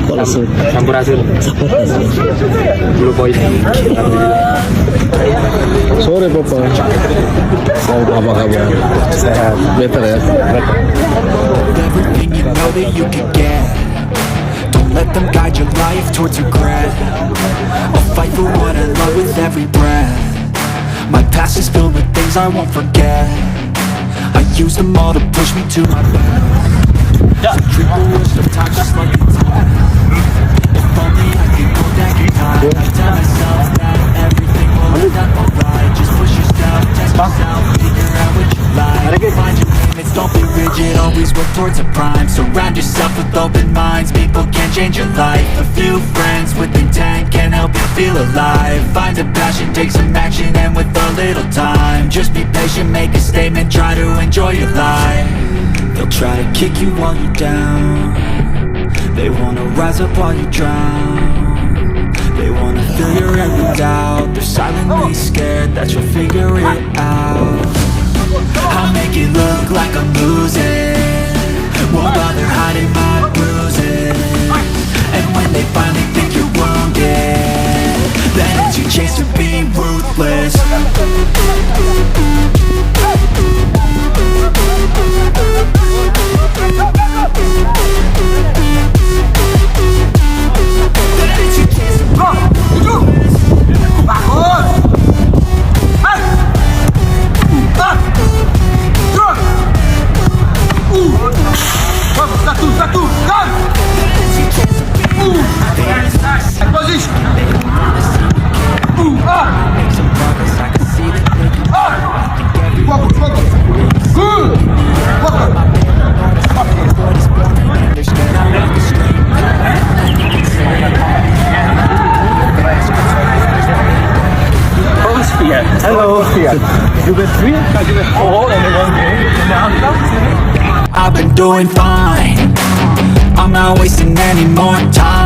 Kok langsung Sampurasun. Blue Boy. Alhamdulillah. sore Papa. Apa kabar? Sehat. Better ya? Everything you know that you can get. Don't let them guide your life towards regret. I'll fight for what I love with every breath. My past is filled with things I won't forget. I use them all to push me to my best. So treat the worst of times just like a test. If only I could go back in time, I'd tell myself that everything will end up alright. Just push yourself, test yourself, figure out what you like. Find your limits, don't be rigid, always work towards a prime. Surround yourself with open minds, people can change your life. A few friends with intent can help you feel alive. Find a passion, take some action, and with a little time, just be patient, make a statement, try to enjoy your life. They'll try to kick you while you're down. They wanna rise up while you drown. They wanna fill your every doubt. They're silently scared that you'll figure it out. I'll make it look like I'm losing, won't bother hiding my bruises. And when they finally think you're wounded, then it's your chance to be ruthless. Hello. You got 3, you got 4 in one game. I've been doing fine, I'm not wasting any more time.